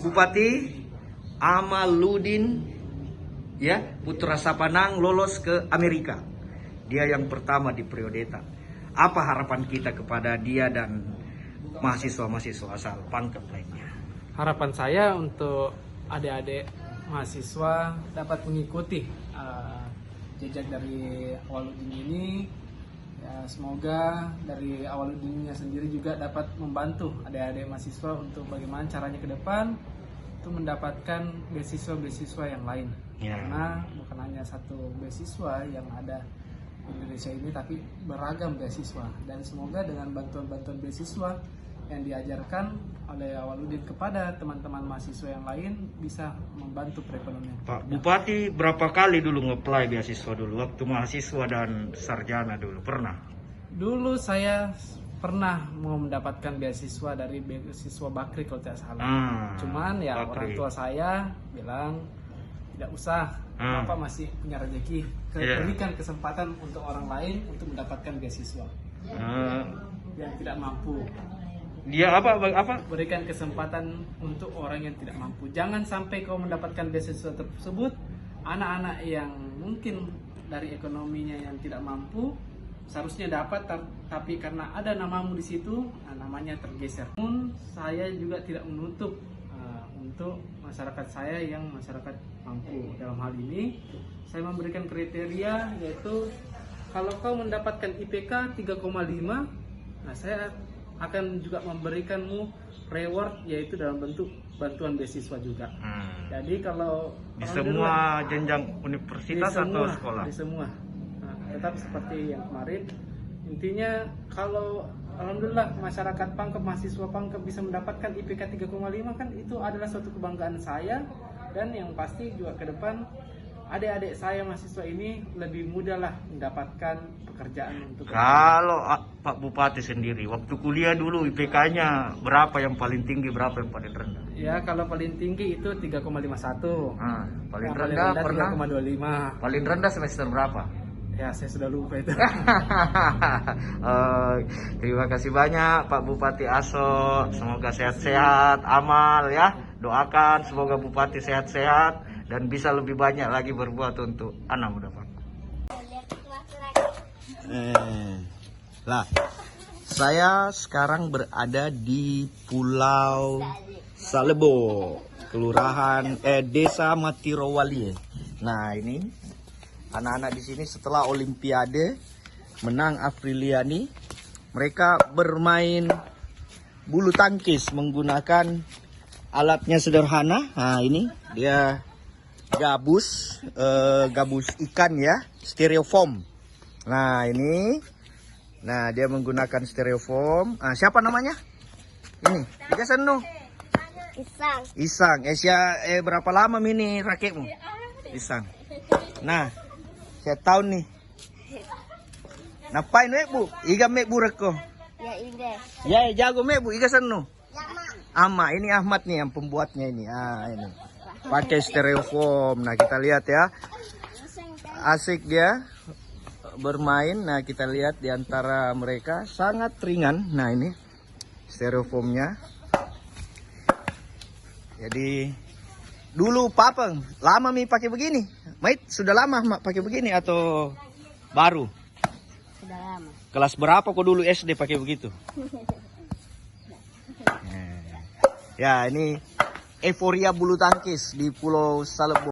Bupati Amaluddin ya, Putra Sapanang lolos ke Amerika. Dia yang pertama di Priodeta. Apa harapan kita kepada dia dan mahasiswa-mahasiswa asal Pangkep lainnya? Harapan saya untuk adik-adik mahasiswa dapat mengikuti jejak dari Awaludin ini. Ya, semoga dari Awaludinnya sendiri juga dapat membantu adik-adik mahasiswa untuk bagaimana caranya ke depan untuk mendapatkan beasiswa-beasiswa yang lain. Ya. Karena bukan hanya satu beasiswa yang ada di Indonesia ini, tapi beragam beasiswa. Dan semoga dengan bantuan-bantuan beasiswa yang diajarkan oleh Awaludin kepada teman-teman mahasiswa yang lain bisa membantu perekonomian. Pak Bupati berapa kali dulu nge-apply beasiswa dulu waktu mahasiswa dan sarjana dulu pernah? Dulu saya pernah mau mendapatkan beasiswa dari beasiswa Bakri kalau tidak salah. Cuman ya Bakri. Orang tua saya bilang tidak usah, Bapak masih punya rezeki. Berikan kesempatan untuk orang lain untuk mendapatkan beasiswa yang tidak mampu. Dia apa? Berikan kesempatan untuk orang yang tidak mampu. Jangan sampai kau mendapatkan beasiswa tersebut, anak-anak yang mungkin dari ekonominya yang tidak mampu seharusnya dapat, tapi karena ada namamu di situ, namanya tergeser. Namun saya juga tidak menutup untuk masyarakat saya yang masyarakat mampu. Dalam hal ini saya memberikan kriteria, yaitu kalau kau mendapatkan IPK 3,5, nah saya akan juga memberikanmu reward, yaitu dalam bentuk bantuan beasiswa juga. Jadi kalau di semua jenjang universitas atau sekolah? Di semua. Nah, tetap seperti yang kemarin. Intinya kalau alhamdulillah masyarakat Pangkep, mahasiswa Pangkep bisa mendapatkan IPK 3,5 kan itu adalah suatu kebanggaan saya, dan yang pasti juga ke depan adik-adik saya mahasiswa ini lebih mudah lah mendapatkan pekerjaan untuk. Kalau Pak Bupati sendiri waktu kuliah dulu IPK-nya berapa yang paling tinggi, berapa yang paling rendah? Ya kalau paling tinggi itu 3,51. Paling rendah pernah 3,25. Paling rendah semester berapa? Ya saya sudah lupa itu. Terima kasih banyak Pak Bupati Aso. Semoga sehat-sehat, amal ya. Doakan semoga Bupati sehat-sehat dan bisa lebih banyak lagi berbuat untuk anak muda Pak. Saya sekarang berada di Pulau Salebo, kelurahan Desa Matirowali. Nah, ini anak-anak di sini setelah Olimpiade menang Apriliani, mereka bermain bulu tangkis menggunakan alatnya sederhana. Nah, ini dia gabus ikan ya, styrofoam. Nah ini, dia menggunakan styrofoam. Siapa namanya? Ini, Ika Senu. Isang. Berapa lama ini raketmu? Isang. Nah, saya tahu nih. Napain bu? Iga bu reko. Ya inde. Ya jago bu. Ika Senu. Ama, ini Ahmad nih yang pembuatnya ini. Ini. Pakai styrofoam. Nah kita lihat ya, asik dia bermain. Nah kita lihat di antara mereka sangat ringan. Nah ini styrofoamnya. Jadi dulu Papa lama mi pakai begini. Mait sudah lama pakai begini atau baru? Sudah lama. Kelas berapa kok dulu SD pakai begitu? Ya ini euforia bulu tangkis di Pulau Salebo.